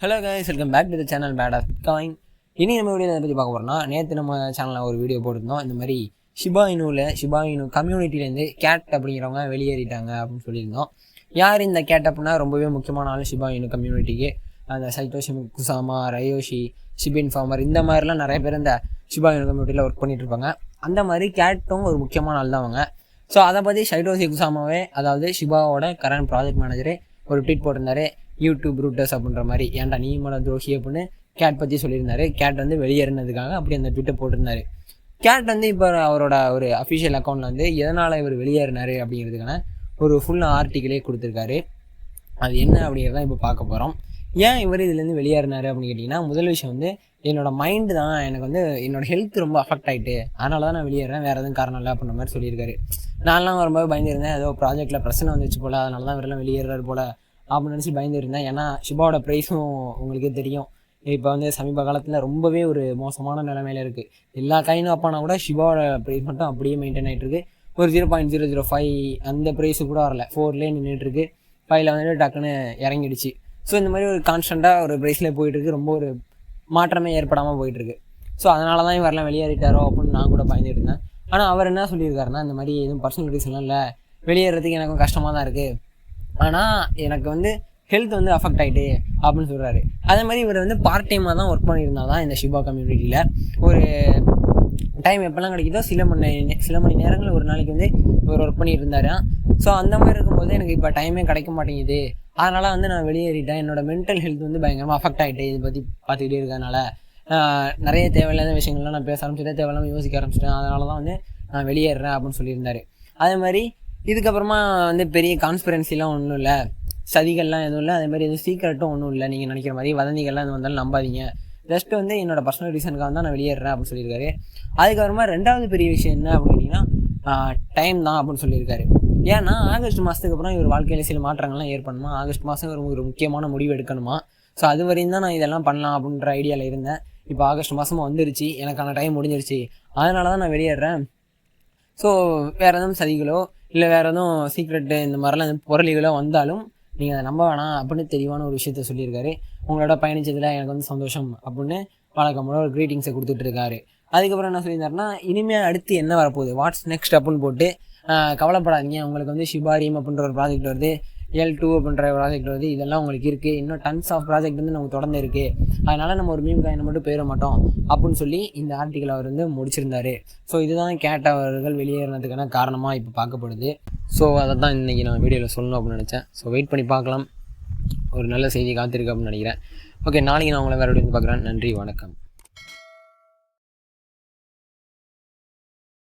Hello guys, welcome back to the channel Badassbitcoin. இனி நம்ம video பற்றி பார்க்க போகிறோம்னா, நேற்று நம்ம சேனலில் ஒரு வீடியோ போட்டிருந்தோம். இந்த மாதிரி ஷிபா இனு கம்யூனிட்டிலேருந்து கேட் அப்படிங்கிறவங்க வெளியேறிட்டாங்க அப்படின்னு சொல்லியிருந்தோம். யார் இந்த கேட் அப்படின்னா ரொம்பவே முக்கியமான ஆள் ஷிபா இனு கம்யூனிட்டிக்கு. அந்த சைட்டோஷி குசாமா, ரயோஷி, ஷிபின் ஃபார்மர் இந்த மாதிரிலாம் நிறைய பேர் இந்த ஷிபா இனு கம்யூனிட்டியில் ஒர்க் பண்ணிட்டு இருப்பாங்க. அந்த மாதிரி கேட்டும் ஒரு முக்கியமான ஆள் தான் அவங்க. ஸோ அதை பற்றி சைட்டோஷி குசாமாவே, அதாவது ஷிபாவோட கரண்ட் ப்ராஜெக்ட் மேனேஜரே ஒரு ட்வீட் போட்டிருந்தாரு. யூடியூப் ரூட்டர்ஸ் அப்படின்ற மாதிரி, ஏன்டா நீ மன துரோகி அப்படின்னு கேட் பற்றி சொல்லியிருந்தாரு. கேட் வந்து வெளியேறினதுக்காக அப்படி அந்த ட்விட்டை போட்டிருந்தாரு. கேட் வந்து இப்போ அவரோட ஒரு அஃபிஷியல் அக்கௌண்ட்டில் வந்து எதனால் இவர் வெளியேறினார் அப்படிங்கிறதுக்கான ஒரு ஃபுல் ஆர்டிக்கிளே கொடுத்துருக்காரு. அது என்ன அப்படிங்கிறதான் இப்போ பார்க்க போகிறோம். ஏன் இவர் இதுலேருந்து வெளியேறினார் அப்படின்னு கேட்டிங்கன்னா, முதல் விஷயம் வந்து என்னோடய மைண்டு தான், எனக்கு வந்து என்னோடய ஹெல்த் ரொம்ப அஃபெக்ட் ஆகிட்டு, அதனால தான் நான் வெளியேறேன், வேறு எதுவும் காரணம் இல்லை அப்படின்ற மாதிரி சொல்லியிருக்காரு. நான்லாம் ரொம்ப பயந்துருந்தேன், ஏதோ ப்ராஜெக்ட்டில் பிரச்சனை வந்துச்சு போல், அதனால தான் இவரெல்லாம் வெளியேறாரு போல் அப்படின்னு நினச்சி பயந்துருந்தேன். ஏன்னா ஷிபாவோட ப்ரைஸும் உங்களுக்கே தெரியும், இப்போ வந்து சமீப காலத்தில் ரொம்பவே ஒரு மோசமான நிலைமையில் இருக்குது. எல்லா காயினும் அப்பானா கூட ஷிபாவோட ப்ரைஸ் மட்டும் அப்படியே மெயின்டைன் ஆகிட்டு இருக்குது. ஒரு 0.005 அந்த ப்ரைஸு கூட வரல, 4லேயே நின்றுட்டுருக்கு. 5ல் வந்துட்டு டக்குன்னு இறங்கிடுச்சு. ஸோ இந்த மாதிரி ஒரு கான்ஸ்டண்ட்டாக ஒரு ப்ரைஸில் போயிட்டுருக்கு, ரொம்ப ஒரு மாற்றமே ஏற்படாமல் போயிட்டுருக்கு. ஸோ அதனால தான் இவரெல்லாம் வெளியேறிட்டாரோ அப்படின்னு நான் கூட பயந்துட்டு இருந்தேன். ஆனால் அவர் என்ன சொல்லியிருக்காருன்னா, இந்த மாதிரி எதுவும் பர்சனல் ரீசன்லாம் இல்லை, வெளியேறதுக்கு எனக்கும் கஷ்டமாக தான் இருக்குது, ஆனால் எனக்கு வந்து ஹெல்த் வந்து அஃபெக்ட் ஆகிட்டு அப்படின்னு சொல்கிறாரு. அதே மாதிரி இவர் வந்து பார்ட் டைமாக தான் ஒர்க் பண்ணியிருந்தால் தான் இந்த ஷிபா கம்யூனிட்டியில் ஒரு டைம் எப்போல்லாம் கிடைக்குதோ சில மணி நேரங்கள் ஒரு நாளைக்கு வந்து இவர் ஒர்க் பண்ணிட்டு இருந்தார். ஸோ அந்த மாதிரி இருக்கும்போது எனக்கு இப்போ டைமே கிடைக்க மாட்டேங்குது, அதனால் வந்து நான் வெளியேறிட்டேன். என்னோடய மென்டல் ஹெல்த் வந்து பயங்கரமாக அஃபெக்ட் ஆகிட்டு, இதை பற்றி பார்த்துக்கிட்டே இருக்கிறதுனால நிறைய தேவையில்லாத விஷயங்கள்லாம் நான் பேச ஆரம்பிச்சிட்டேன், தேவையில்லாமல் யோசிக்க ஆரம்பிச்சிட்டேன், அதனால தான் வந்து நான் வெளியேறேன் அப்படின்னு சொல்லியிருந்தார். அதே மாதிரி இதுக்கப்புறமா வந்து பெரிய கான்ஸ்பிரன்சிலாம் ஒன்றும் இல்லை, சதிகள்லாம் எதுவும் இல்லை, அதே மாதிரி எதுவும் சீக்ரெட்டும் ஒன்றும் இல்லை, நீங்கள் நினைக்கிற மாதிரி வதந்திகள்லாம் எது வந்தாலும் நம்பாதீங்க, ஜஸ்ட் வந்து என்னோடய பர்சனல் ரீசனுக்காக தான் நான் வெளியேறேன் அப்படின்னு சொல்லியிருக்காரு. அதுக்கப்புறமா ரெண்டாவது பெரிய விஷயம் என்ன அப்படின்னு கேட்டிங்கன்னா, டைம் தான் அப்படின்னு சொல்லியிருக்காரு. ஏன்னா ஆகஸ்ட் மாதத்துக்கு அப்புறம் இவர் வாழ்க்கையில் சில மாற்றங்கள்லாம் ஏற்படணுமா, ஆகஸ்ட் மாதம் ஒரு முக்கியமான முடிவு எடுக்கணுமா. ஸோ அது வரையும் தான் நான் இதெல்லாம் பண்ணலாம் அப்படின்ற ஐடியாவில் இருந்தேன். இப்போ ஆகஸ்ட் மாதமும் வந்துருச்சு, எனக்கான டைம் முடிஞ்சிருச்சு, அதனால தான் நான் வெளியேறேன். ஸோ வேறு எதுவும் சதிகளோ இல்லை வேறு எதுவும் சீக்ரெட்டு இந்த மாதிரிலாம் பொருளிகளோ வந்தாலும் நீங்கள் அதை நம்ப வேணாம் அப்படின்னு தெளிவான ஒரு விஷயத்த சொல்லியிருக்காரு. உங்களோட பயணிச்சதில் எனக்கு வந்து சந்தோஷம் அப்படின்னு வழக்கம்போல ஒரு க்ரீட்டிங்ஸை கொடுத்துட்ருக்காரு. அதுக்கப்புறம் என்ன சொல்லியிருந்தாருன்னா, இனிமேல் அடுத்து என்ன வரப்போகுது, வாட்ஸ் நெக்ஸ்ட் அப்படின்னு போட்டு கவலைப்படாதீங்க, உங்களுக்கு வந்து ஷிபாரியம் அப்படின்ற ஒரு ப்ராஜெக்ட் வருது, L2 அப்படின்ற ப்ராஜெக்ட் வருது, இதெல்லாம் உங்களுக்கு இருக்குது, இன்னும் டன்ஸ் ஆஃப் ப்ராஜெக்ட் வந்து நமக்கு தொடர்ந்து இருக்குது, அதனால் நம்ம ஒரு மீம் காயினை மட்டும் போயிட மாட்டோம் அப்படின்னு சொல்லி இந்த ஆர்டிக்கல் அவர் வந்து முடிச்சிருந்தார். ஸோ இதுதான் கேட்டவர்கள் வெளியேறினதுக்கான காரணமாக இப்போ பார்க்கப்படுது. ஸோ அதை தான் இன்றைக்கி நான் வீடியோவில் சொல்லணும் அப்படின்னு நினச்சேன். ஸோ வெயிட் பண்ணி பார்க்கலாம், ஒரு நல்ல செய்தி காத்திருக்கு அப்படின்னு நினைக்கிறேன். ஓகே, நாளைக்கு நான் உங்களை வேறு வீடியோ பார்க்குறேன். நன்றி, வணக்கம்.